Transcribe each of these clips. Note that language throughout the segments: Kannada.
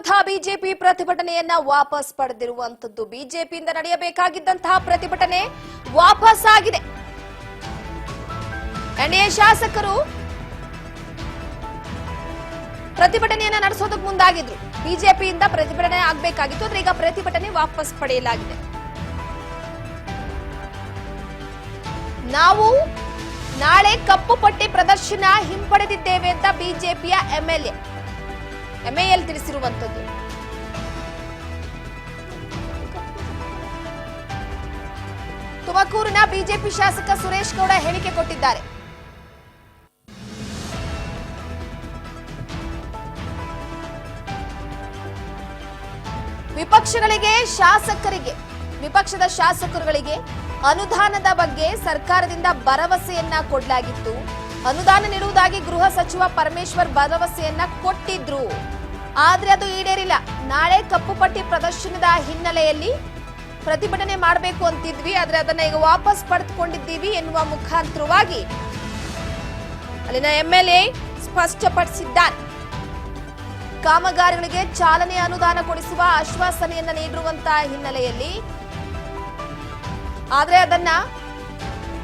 ವಿರುದ್ಧ ಬಿಜೆಪಿ ಪ್ರತಿಭಟನೆಯನ್ನ ವಾಪಸ್ ಪಡೆದಿರುವಂತದ್ದು. ಬಿಜೆಪಿಯಿಂದ ನಡೆಯಬೇಕಾಗಿದ್ದಂತಹ ಪ್ರತಿಭಟನೆ ವಾಪಸ್ ಆಗಿದೆ. ಎನ್ಡಿಎ ಶಾಸಕರು ಪ್ರತಿಭಟನೆಯನ್ನ ನಡೆಸೋದಕ್ಕೆ ಮುಂದಾಗಿದ್ರು. ಬಿಜೆಪಿಯಿಂದ ಪ್ರತಿಭಟನೆ ಆಗಬೇಕಾಗಿತ್ತು, ಆದ್ರೆ ಈಗ ಪ್ರತಿಭಟನೆ ವಾಪಸ್ ಪಡೆಯಲಾಗಿದೆ. ನಾವು ನಾಳೆ ಕಪ್ಪು ಪಟ್ಟಿ ಪ್ರದರ್ಶನ ಹಿಂಪಡೆದಿದ್ದೇವೆ ಅಂತ ಬಿಜೆಪಿಯ ಎಂಎಲ್ ತಿಳಿಸಿರುವಂತದ್ದು. ತುಮಕೂರಿನ ಬಿಜೆಪಿ ಶಾಸಕ ಸುರೇಶ್ ಗೌಡ ಹೇಳಿಕೆ ಕೊಟ್ಟಿದ್ದಾರೆ. ವಿಪಕ್ಷದ ಶಾಸಕರುಗಳಿಗೆ ಅನುದಾನದ ಬಗ್ಗೆ ಸರ್ಕಾರದಿಂದ ಭರವಸೆಯನ್ನ ಕೊಡಲಾಗಿತ್ತು. ಅನುದಾನ ನೀಡುವುದಾಗಿ ಗೃಹ ಸಚಿವ ಪರಮೇಶ್ವರ್ ಭರವಸೆಯನ್ನ ಕೊಟ್ಟಿದ್ರು, ಆದ್ರೆ ಅದು ಈಡೇರಿಲ್ಲ. ನಾಳೆ ಕಪ್ಪು ಪಟ್ಟಿ ಪ್ರದರ್ಶನದ ಹಿನ್ನೆಲೆಯಲ್ಲಿ ಪ್ರತಿಭಟನೆ ಮಾಡಬೇಕು ಅಂತಿದ್ವಿ, ಆದ್ರೆ ಅದನ್ನ ಈಗ ವಾಪಸ್ ಪಡೆದುಕೊಂಡಿದ್ದೀವಿ ಎನ್ನುವ ಮುಖಾಂತರವಾಗಿ ಅಲ್ಲಿನ ಎಂಎಲ್ಎ ಸ್ಪಷ್ಟಪಡಿಸಿದ್ದಾರೆ. ಕಾಮಗಾರಿಗಳಿಗೆ ಚಾಲನೆ ಅನುದಾನ ಕೊಡಿಸುವ ಆಶ್ವಾಸನೆಯನ್ನ ನೀಡಿರುವಂತಹ ಹಿನ್ನೆಲೆಯಲ್ಲಿ ಆದ್ರೆ ಅದನ್ನ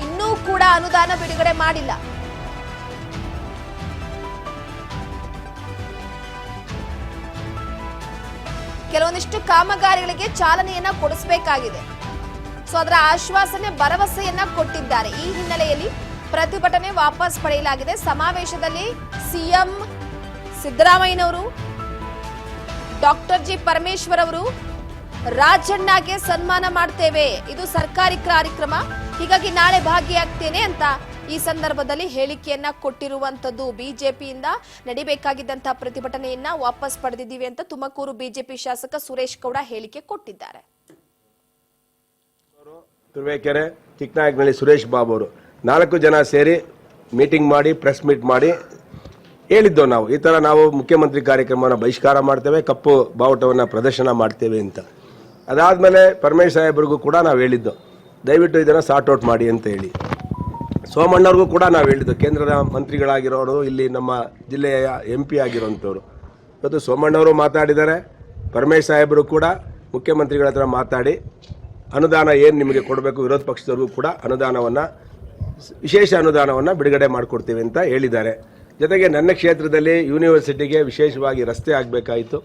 ಇನ್ನೂ ಕೂಡ ಅನುದಾನ ಬಿಡುಗಡೆ ಮಾಡಿಲ್ಲ. ಕೆಲವೊಂದಿಷ್ಟು ಕಾಮಗಾರಿಗಳಿಗೆ ಚಾಲನೆಯನ್ನ ಕೊಡಿಸಬೇಕಾಗಿದೆ. ಸೊ ಅದರ ಆಶ್ವಾಸನೆ ಭರವಸೆಯನ್ನ ಕೊಟ್ಟಿದ್ದಾರೆ. ಈ ಹಿನ್ನೆಲೆಯಲ್ಲಿ ಪ್ರತಿಭಟನೆ ವಾಪಸ್ ಪಡೆಯಲಾಗಿದೆ. ಸಮಾವೇಶದಲ್ಲಿ ಸಿಎಂ ಸಿದ್ದರಾಮಯ್ಯನವರು, ಡಾಕ್ಟರ್ ಜಿ ಪರಮೇಶ್ವರ್ ಅವರು ರಾಜಣ್ಣಗೆ ಸನ್ಮಾನ ಮಾಡ್ತೇವೆ, ಇದು ಸರ್ಕಾರಿ ಕಾರ್ಯಕ್ರಮ, ಹೀಗಾಗಿ ನಾಳೆ ಭಾಗಿಯಾಗ್ತೇನೆ ಅಂತ ಈ ಸಂದರ್ಭದಲ್ಲಿ ಹೇಳಿಕೆಯನ್ನ ಕೊಟ್ಟಿರುವಂತದ್ದು. ಬಿಜೆಪಿಯಿಂದ ನಡಿಬೇಕಾಗಿದ್ದಂತಹ ಪ್ರತಿಭಟನೆಯನ್ನ ವಾಪಸ್ ಪಡೆದಿದ್ದೀವಿ ಅಂತ ತುಮಕೂರು ಬಿಜೆಪಿ ಶಾಸಕ ಸುರೇಶ್ ಗೌಡ ಹೇಳಿಕೆ ಕೊಟ್ಟಿದ್ದಾರೆ. ತುರುವೇಕೆರೆ ಚಿಕ್ಕನಾಯಕನಹಳ್ಳಿ ಸುರೇಶ್ ಬಾಬು ಅವರು 4 ಜನ ಸೇರಿ ಮೀಟಿಂಗ್ ಮಾಡಿ ಪ್ರೆಸ್ ಮೀಟ್ ಮಾಡಿ ಹೇಳಿದ್ದೋ ನಾವು ಈ ತರ ನಾವು ಮುಖ್ಯಮಂತ್ರಿ ಕಾರ್ಯಕ್ರಮವನ್ನು ಬಹಿಷ್ಕಾರ ಮಾಡ್ತೇವೆ, ಕಪ್ಪು ಬಾವುಟವನ್ನು ಪ್ರದರ್ಶನ ಮಾಡ್ತೇವೆ ಅಂತ. ಅದಾದ್ಮೇಲೆ ಪರಮೇಶ್ ಸಾಹೇಬ್ರಿಗೂ ಕೂಡ ನಾವು ಹೇಳಿದ್ದು ದಯವಿಟ್ಟು ಇದನ್ನು ಸಾರ್ಟ್ ಔಟ್ ಮಾಡಿ ಅಂತ ಹೇಳಿ. ಸೋಮಣ್ಣವ್ರಿಗೂ ಕೂಡ ನಾವು ಹೇಳಿದ್ದು, ಕೇಂದ್ರದ ಮಂತ್ರಿಗಳಾಗಿರೋರು, ಇಲ್ಲಿ ನಮ್ಮ ಜಿಲ್ಲೆಯ MP ಆಗಿರೋಂಥವ್ರು. ಇವತ್ತು ಸೋಮಣ್ಣವರು ಮಾತಾಡಿದ್ದಾರೆ, ಪರಮೇಶ್ ಸಾಹೇಬರು ಕೂಡ ಮುಖ್ಯಮಂತ್ರಿಗಳ ಹತ್ರ ಮಾತಾಡಿ ಅನುದಾನ ಏನು ನಿಮಗೆ ಕೊಡಬೇಕು, ವಿರೋಧ ಪಕ್ಷದವ್ರಿಗೂ ಕೂಡ ಅನುದಾನವನ್ನು, ವಿಶೇಷ ಅನುದಾನವನ್ನು ಬಿಡುಗಡೆ ಮಾಡಿಕೊಡ್ತೀವಿ ಅಂತ ಹೇಳಿದ್ದಾರೆ. ಜೊತೆಗೆ ನನ್ನ ಕ್ಷೇತ್ರದಲ್ಲಿ ಯೂನಿವರ್ಸಿಟಿಗೆ ವಿಶೇಷವಾಗಿ ರಸ್ತೆ ಆಗಬೇಕಾಯಿತು.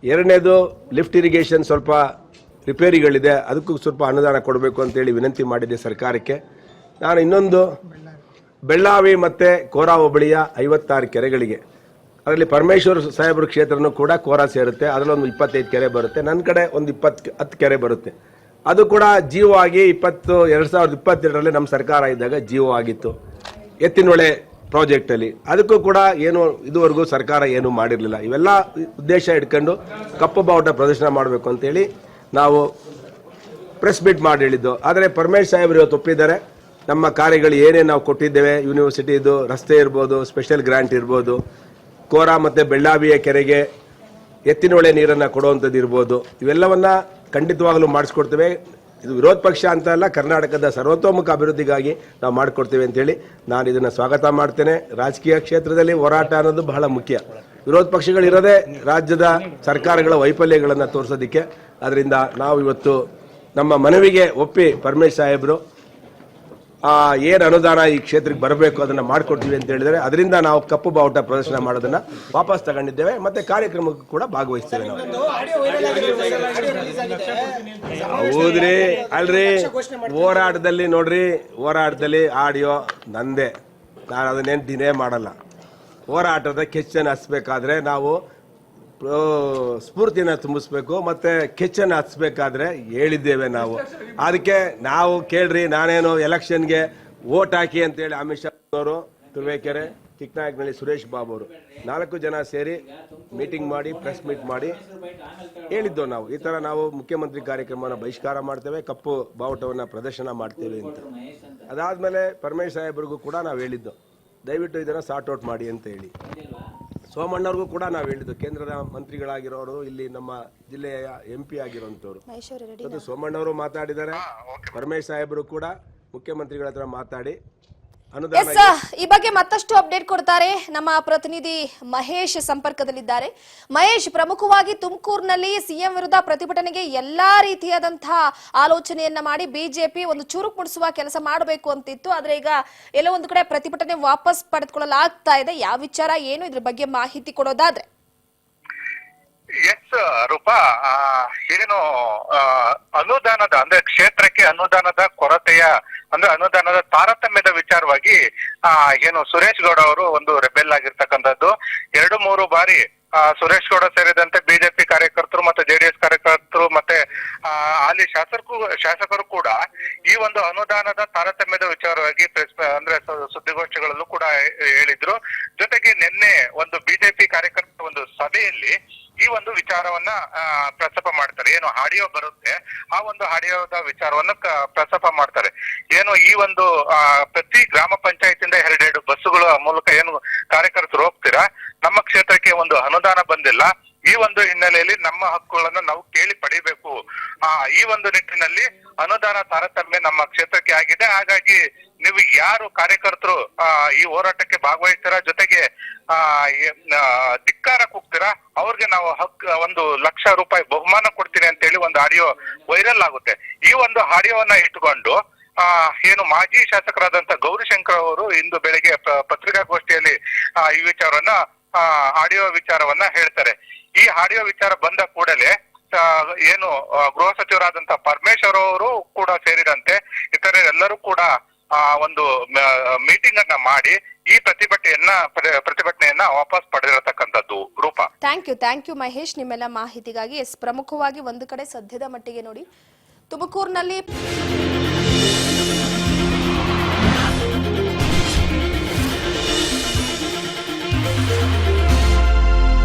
ಎರಡನೇದು ಲಿಫ್ಟ್ ಇರಿಗೇಷನ್ ಸ್ವಲ್ಪ ರಿಪೇರಿಗಳಿದೆ, ಅದಕ್ಕೂ ಸ್ವಲ್ಪ ಅನುದಾನ ಕೊಡಬೇಕು ಅಂತೇಳಿ ವಿನಂತಿ ಮಾಡಿದೆ ಸರ್ಕಾರಕ್ಕೆ. ನಾನು ಇನ್ನೊಂದು ಬೆಳ್ಳಾವಿ ಮತ್ತು ಕೋರಾ ಹೋಬಳಿಯ 56 ಕೆರೆಗಳಿಗೆ, ಅದರಲ್ಲಿ ಪರಮೇಶ್ವರ್ ಸಾಹೇಬ್ರ ಕ್ಷೇತ್ರನೂ ಕೂಡ ಕೋರಾ ಸೇರುತ್ತೆ, ಅದರಲ್ಲೊಂದು 25 ಕೆರೆ ಬರುತ್ತೆ, ನನ್ನ ಕಡೆ ಒಂದು 10 ಕೆರೆ ಬರುತ್ತೆ. ಅದು ಕೂಡ ಜಿಯೋ ಆಗಿ 2022ರಲ್ಲಿ ನಮ್ಮ ಸರ್ಕಾರ ಇದ್ದಾಗ ಜಿಯೋ ಆಗಿತ್ತು ಎತ್ತಿನೊಳೆ ಪ್ರಾಜೆಕ್ಟಲ್ಲಿ. ಅದಕ್ಕೂ ಕೂಡ ಏನು ಇದುವರೆಗೂ ಸರ್ಕಾರ ಏನು ಮಾಡಿರಲಿಲ್ಲ. ಇವೆಲ್ಲ ಉದ್ದೇಶ ಇಟ್ಕೊಂಡು ಕಪ್ಪು ಬಾವುಟ ಪ್ರದರ್ಶನ ಮಾಡಬೇಕು ಅಂತೇಳಿ ನಾವು ಪ್ರೆಸ್ ಮೀಟ್ ಮಾಡಿ ಹೇಳಿದ್ದು. ಆದರೆ ಪರಮೇಶ್ ಸಾಹೇಬರು ಇವತ್ತು ಒಪ್ಪಿದ್ದಾರೆ, ನಮ್ಮ ಕಾರ್ಯಗಳು ಏನೇನು ನಾವು ಕೊಟ್ಟಿದ್ದೇವೆ, ಯೂನಿವರ್ಸಿಟಿದು ರಸ್ತೆ ಇರ್ಬೋದು, ಸ್ಪೆಷಲ್ ಗ್ರಾಂಟ್ ಇರ್ಬೋದು, ಕೋರಾ ಮತ್ತು ಬೆಳ್ಳಾವಿಯ ಕೆರೆಗೆ ಎತ್ತಿನೊಳೆ ನೀರನ್ನು ಕೊಡುವಂಥದ್ದು ಇರ್ಬೋದು, ಇವೆಲ್ಲವನ್ನ ಖಂಡಿತವಾಗಲೂ ಮಾಡಿಸ್ಕೊಡ್ತೇವೆ. ಇದು ವಿರೋಧ ಪಕ್ಷ ಅಂತ ಅಲ್ಲ, ಕರ್ನಾಟಕದ ಸರ್ವತೋಮುಖ ಅಭಿವೃದ್ಧಿಗಾಗಿ ನಾವು ಮಾಡಿಕೊಡ್ತೇವೆ ಅಂತೇಳಿ ನಾನು ಇದನ್ನು ಸ್ವಾಗತ ಮಾಡ್ತೇನೆ. ರಾಜಕೀಯ ಕ್ಷೇತ್ರದಲ್ಲಿ ಹೋರಾಟ ಅನ್ನೋದು ಬಹಳ ಮುಖ್ಯ. ವಿರೋಧ ಪಕ್ಷಗಳಿರೋದೇ ರಾಜ್ಯದ ಸರ್ಕಾರಗಳ ವೈಫಲ್ಯಗಳನ್ನು ತೋರಿಸೋದಕ್ಕೆ. ಅದರಿಂದ ನಾವು ಇವತ್ತು ನಮ್ಮ ಮನವಿಗೆ ಒಪ್ಪಿ ಪರಮೇಶ್ ಸಾಹೇಬರು ಏನು ಅನುದಾನ ಈ ಕ್ಷೇತ್ರಕ್ಕೆ ಬರಬೇಕು ಅದನ್ನು ಮಾಡಿಕೊಡ್ತೀವಿ ಅಂತ ಹೇಳಿದರೆ, ಅದರಿಂದ ನಾವು ಕಪ್ಪು ಬಾವುಟ ಪ್ರದರ್ಶನ ಮಾಡೋದನ್ನ ವಾಪಸ್ ತಗೊಂಡಿದ್ದೇವೆ, ಮತ್ತೆ ಕಾರ್ಯಕ್ರಮಕ್ಕೂ ಕೂಡ ಭಾಗವಹಿಸ್ತೇವೆ. ಹೌದ್ರಿ, ಅಲ್ರಿ, ಹೋರಾಟದಲ್ಲಿ ನೋಡ್ರಿ, ಹೋರಾಟದಲ್ಲಿ ಆಡಿಯೋ ನಂದೇ, ನಾನು ಅದನ್ನೇನು ಡಿನೇ ಮಾಡಲ್ಲ. ಹೋರಾಟದ ಕೆಚ್ಚನ್ನು ಹಚ್ಚಬೇಕಾದ್ರೆ ನಾವು ಸ್ಫೂರ್ತಿನ ತುಂಬಿಸ್ಬೇಕು, ಮತ್ತೆ ಕೆಚ್ಚನ್ನು ಹಚ್ಚಬೇಕಾದ್ರೆ ಹೇಳಿದ್ದೇವೆ ನಾವು. ಅದಕ್ಕೆ ನಾವು ಕೇಳ್ರಿ, ನಾನೇನು ಎಲೆಕ್ಷನ್ಗೆ ವೋಟ್ ಹಾಕಿ ಅಂತೇಳಿ ಅಮಿತ್ ಶಾ ಅವರು, ತುರುವೇಕೆರೆ ಚಿಕ್ಕನಾಯಕನಹಳ್ಳಿ ಸುರೇಶ್ ಬಾಬು ಅವರು 4 ಜನ ಸೇರಿ ಮೀಟಿಂಗ್ ಮಾಡಿ ಪ್ರೆಸ್ ಮೀಟ್ ಮಾಡಿ ಹೇಳಿದ್ದೋ ನಾವು ಈ ತರ ನಾವು ಮುಖ್ಯಮಂತ್ರಿ ಕಾರ್ಯಕ್ರಮವನ್ನು ಬಹಿಷ್ಕಾರ ಮಾಡ್ತೇವೆ, ಕಪ್ಪು ಬಾವುಟವನ್ನು ಪ್ರದರ್ಶನ ಮಾಡ್ತೇವೆ ಅಂತ. ಅದಾದ್ಮೇಲೆ ಪರಮೇಶ್ ಸಾಹೇಬ್ರಿಗೂ ಕೂಡ ನಾವು ಹೇಳಿದ್ದು ದಯವಿಟ್ಟು ಇದನ್ನು ಸಾರ್ಟ್ ಔಟ್ ಮಾಡಿ ಅಂತ ಹೇಳಿ. ಸೋಮಣ್ಣವ್ರಿಗೂ ಕೂಡ ನಾವು ಹೇಳಿದ್ದು, ಕೇಂದ್ರದ ಮಂತ್ರಿಗಳಾಗಿರೋರು, ಇಲ್ಲಿ ನಮ್ಮ ಜಿಲ್ಲೆಯ MP ಆಗಿರೋಂಥವ್ರು. ಇವತ್ತು ಸೋಮಣ್ಣವರು ಮಾತಾಡಿದ್ದಾರೆ, ಪರಮೇಶ್ ಸಾಹೇಬರು ಕೂಡ ಮುಖ್ಯಮಂತ್ರಿಗಳ ಹತ್ರ ಮಾತಾಡಿ ಅನುದಾನ ಈ ಬಗ್ಗೆ ಮತ್ತಷ್ಟು ಅಪ್ಡೇಟ್ ಕೊಡ್ತಾರೆ ನಮ್ಮ ಪ್ರತಿನಿಧಿ ಮಹೇಶ್ ಸಂಪರ್ಕದಲ್ಲಿದ್ದಾರೆ. ಮಹೇಶ್, ಪ್ರಮುಖವಾಗಿ ತುಮಕೂರಿನಲ್ಲಿ ಸಿಎಂ ವಿರುದ್ಧ ಪ್ರತಿಭಟನೆಗೆ ಎಲ್ಲಾ ರೀತಿಯಾದಂತಹ ಆಲೋಚನೆಯನ್ನ ಮಾಡಿ ಬಿಜೆಪಿ ಒಂದು ಚುರುಕು ಮೂಡಿಸುವ ಕೆಲಸ ಮಾಡಬೇಕು ಅಂತಿತ್ತು. ಆದ್ರೆ ಈಗ ಎಲ್ಲೋ ಒಂದು ಕಡೆ ಪ್ರತಿಭಟನೆ ವಾಪಸ್ ಪಡೆದುಕೊಳ್ಳಲಾಗ್ತಾ ಇದೆ. ಯಾವ ವಿಚಾರ ಏನು, ಇದ್ರ ಬಗ್ಗೆ ಮಾಹಿತಿ ಕೊಡೋದಾದ್ರೆ? ಎಸ್ ರೂಪಾ, ಏನು ಅನುದಾನದ ಅಂದ್ರೆ ಕ್ಷೇತ್ರಕ್ಕೆ ಅನುದಾನದ ಕೊರತೆಯ ಅಂದ್ರೆ ಅನುದಾನದ ತಾರತಮ್ಯದ ವಿಚಾರವಾಗಿ ಏನು ಸುರೇಶ್ ಗೌಡ ಅವರು ಒಂದು ರೆಬೆಲ್ ಆಗಿರ್ತಕ್ಕಂಥದ್ದು. 2-3 ಬಾರಿ ಸುರೇಶ್ ಗೌಡ ಸೇರಿದಂತೆ ಬಿಜೆಪಿ ಕಾರ್ಯಕರ್ತರು ಮತ್ತೆ ಜೆಡಿಎಸ್ ಕಾರ್ಯಕರ್ತರು ಮತ್ತೆ ಅಲ್ಲಿ ಶಾಸಕರು ಕೂಡ ಈ ಒಂದು ಅನುದಾನದ ತಾರತಮ್ಯದ ವಿಚಾರವಾಗಿ ಅಂದ್ರೆ ಸುದ್ದಿಗೋಷ್ಠಿಗಳಲ್ಲೂ ಕೂಡ ಹೇಳಿದ್ರು. ಜೊತೆಗೆ ನಿನ್ನೆ ಒಂದು ಬಿಜೆಪಿ ಕಾರ್ಯಕರ್ತರ ಒಂದು ಸಭೆಯಲ್ಲಿ ಈ ಒಂದು ವಿಚಾರವನ್ನ ಪ್ರಸ್ತಾಪ ಮಾಡ್ತಾರೆ. ಏನು ಆಡಿಯೋ ಬರುತ್ತೆ, ಆ ಒಂದು ಆಡಿಯೋದ ವಿಚಾರವನ್ನ ಪ್ರಸ್ತಾಪ ಮಾಡ್ತಾರೆ. ಏನು ಈ ಒಂದು ಪ್ರತಿ ಗ್ರಾಮ ಪಂಚಾಯತಿಂದ 2 ಬಸ್ಸುಗಳ ಮೂಲಕ ಏನು ಕಾರ್ಯಕರ್ತರು ಹೋಗ್ತೀರಾ, ನಮ್ಮ ಕ್ಷೇತ್ರಕ್ಕೆ ಒಂದು ಅನುದಾನ ಬಂದಿಲ್ಲ. ಈ ಒಂದು ಹಿನ್ನೆಲೆಯಲ್ಲಿ ನಮ್ಮ ಹಕ್ಕುಗಳನ್ನ ನಾವು ಕೇಳಿ ಪಡಿಬೇಕು. ಈ ಒಂದು ನಿಟ್ಟಿನಲ್ಲಿ ಅನುದಾನ ತಾರತಮ್ಯ ನಮ್ಮ ಕ್ಷೇತ್ರಕ್ಕೆ ಆಗಿದೆ. ಹಾಗಾಗಿ ನೀವು ಯಾರು ಕಾರ್ಯಕರ್ತರು ಈ ಹೋರಾಟಕ್ಕೆ ಭಾಗವಹಿಸ್ತೀರಾ, ಜೊತೆಗೆ ಧಿಕ್ಕಾರ ಕೂಗ್ತೀರಾ, ಅವ್ರಿಗೆ ನಾವು 1,00,000 ರೂಪಾಯಿ ಬಹುಮಾನ ಕೊಡ್ತೀನಿ ಅಂತ ಹೇಳಿ ಒಂದು ಆಡಿಯೋ ವೈರಲ್ ಆಗುತ್ತೆ. ಈ ಒಂದು ಆಡಿಯೋವನ್ನ ಇಟ್ಟುಕೊಂಡು ಏನು ಮಾಜಿ ಶಾಸಕರಾದಂತ ಗೌರಿಶಂಕರ್ ಅವರು ಇಂದು ಬೆಳಿಗ್ಗೆ ಪತ್ರಿಕಾಗೋಷ್ಠಿಯಲ್ಲಿ ಈ ವಿಚಾರವನ್ನ ಆಡಿಯೋ ವಿಚಾರವನ್ನ ಹೇಳ್ತಾರೆ. ಈ ಆಡಿಯೋ ವಿಚಾರ ಬಂದ ಕೂಡಲೇ ಏನು ಗೃಹ ಸಚಿವರಾದಂತ ಪರಮೇಶ್ವರ್ ಅವರು ಕೂಡ ಸೇರಿದಂತೆ ಇತರರೆಲ್ಲರೂ ಕೂಡ ಒಂದು ಮೀಟಿಂಗ್ ಅನ್ನ ಮಾಡಿ ಈ ಪ್ರತಿಭಟನೆಯನ್ನ ವಾಪಸ್ ಪಡೆದಿರತಕ್ಕಂಥದ್ದು. ರೂಪಾ, ಥ್ಯಾಂಕ್ ಯು ಮಹೇಶ್, ನಿಮ್ಮೆಲ್ಲ ಮಾಹಿತಿಗಾಗಿ. ಪ್ರಮುಖವಾಗಿ ಒಂದು ಕಡೆ ಸದ್ಯದ ಮಟ್ಟಿಗೆ ನೋಡಿ ತುಮಕೂರಿನಲ್ಲಿ